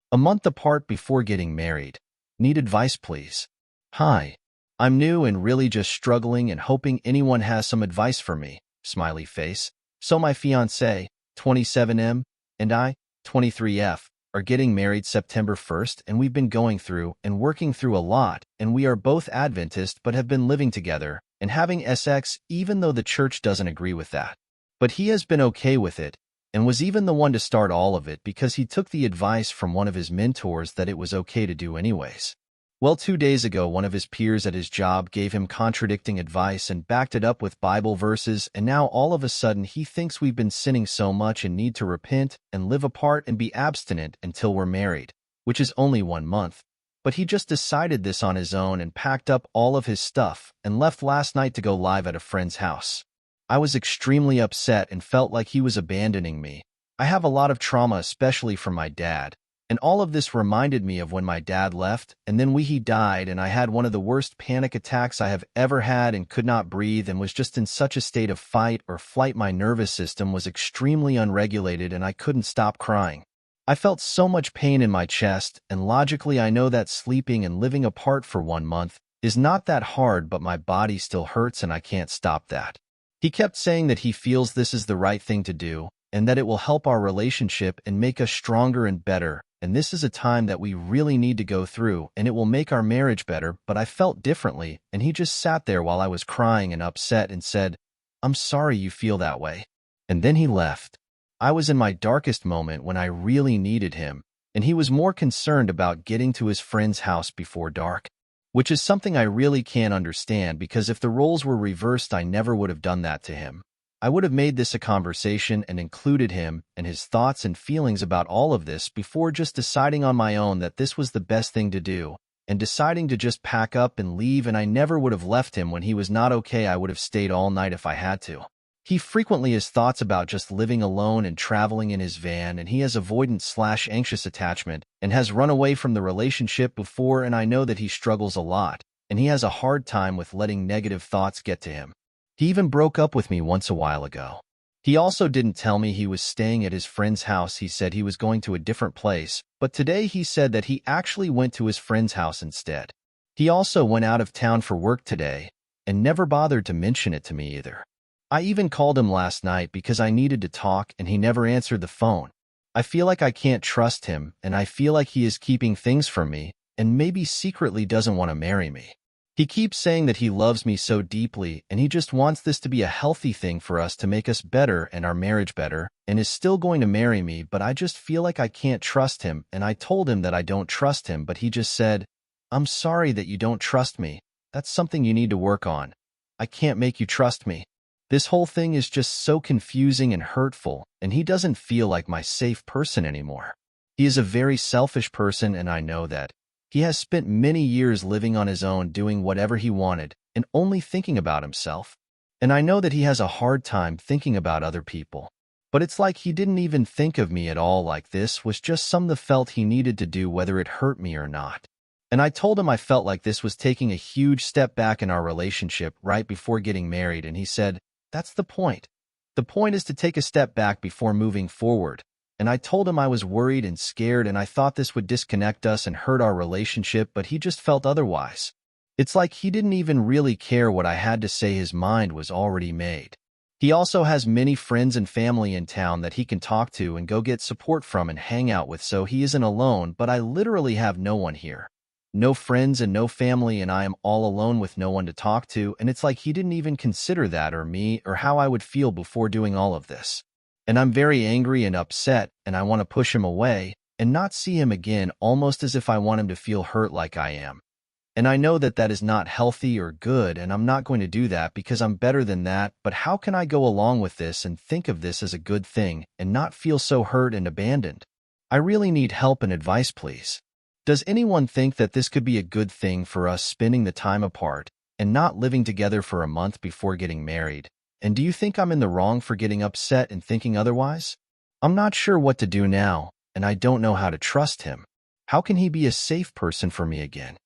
A month apart before getting married. Need advice, please. Hi. I'm new and really just struggling and hoping anyone has some advice for me. Smiley face. So my fiancé, 27M, and I, 23F, are getting married September 1st, and we've been going through and working through a lot, and we are both Adventist but have been living together and having sex even though the church doesn't agree with that. But he has been okay with it, and was even the one to start all of it because he took the advice from one of his mentors that it was okay to do anyways. Well, 2 days ago, one of his peers at his job gave him contradicting advice and backed it up with Bible verses, and now all of a sudden he thinks we've been sinning so much and need to repent and live apart and be abstinent until we're married, which is only 1 month. But he just decided this on his own and packed up all of his stuff and left last night to go live at a friend's house. I was extremely upset and felt like he was abandoning me. I have a lot of trauma, especially from my dad. And all of this reminded me of when my dad left, and then he died, and I had one of the worst panic attacks I have ever had and could not breathe and was just in such a state of fight or flight. My nervous system was extremely unregulated and I couldn't stop crying. I felt so much pain in my chest, and logically I know that sleeping and living apart for 1 month is not that hard, but my body still hurts and I can't stop that. He kept saying that he feels this is the right thing to do, and that it will help our relationship and make us stronger and better, and this is a time that we really need to go through, and it will make our marriage better. But I felt differently, and he just sat there while I was crying and upset and said, "I'm sorry you feel that way." And then he left. I was in my darkest moment when I really needed him, and he was more concerned about getting to his friend's house before dark, which is something I really can't understand, because if the roles were reversed, I never would have done that to him. I would have made this a conversation and included him and his thoughts and feelings about all of this before just deciding on my own that this was the best thing to do, and deciding to just pack up and leave. And I never would have left him when he was not okay. I would have stayed all night if I had to. He frequently has thoughts about just living alone and traveling in his van, and he has avoidant/anxious attachment and has run away from the relationship before, and I know that he struggles a lot, and he has a hard time with letting negative thoughts get to him. He even broke up with me once a while ago. He also didn't tell me he was staying at his friend's house. He said he was going to a different place, but today he said that he actually went to his friend's house instead. He also went out of town for work today and never bothered to mention it to me either. I even called him last night because I needed to talk, and he never answered the phone. I feel like I can't trust him, and I feel like he is keeping things from me and maybe secretly doesn't want to marry me. He keeps saying that he loves me so deeply, and he just wants this to be a healthy thing for us to make us better and our marriage better, and is still going to marry me, but I just feel like I can't trust him, and I told him that I don't trust him, but he just said, "I'm sorry that you don't trust me. That's something you need to work on. I can't make you trust me." This whole thing is just so confusing and hurtful, and he doesn't feel like my safe person anymore. He is a very selfish person, and I know that. He has spent many years living on his own, doing whatever he wanted, and only thinking about himself. And I know that he has a hard time thinking about other people. But it's like he didn't even think of me at all, like this was just something felt he needed to do, whether it hurt me or not. And I told him I felt like this was taking a huge step back in our relationship right before getting married, and he said, "That's the point. The point is to take a step back before moving forward." And I told him I was worried and scared, and I thought this would disconnect us and hurt our relationship, but he just felt otherwise. It's like he didn't even really care what I had to say. His mind was already made. He also has many friends and family in town that he can talk to and go get support from and hang out with, so he isn't alone, but I literally have no one here. No friends and no family, and I am all alone with no one to talk to, and it's like he didn't even consider that or me or how I would feel before doing all of this. And I'm very angry and upset, and I want to push him away and not see him again, almost as if I want him to feel hurt like I am. And I know that that is not healthy or good, and I'm not going to do that because I'm better than that, but how can I go along with this and think of this as a good thing and not feel so hurt and abandoned? I really need help and advice, please. Does anyone think that this could be a good thing for us, spending the time apart and not living together for a month before getting married? And do you think I'm in the wrong for getting upset and thinking otherwise? I'm not sure what to do now, and I don't know how to trust him. How can he be a safe person for me again?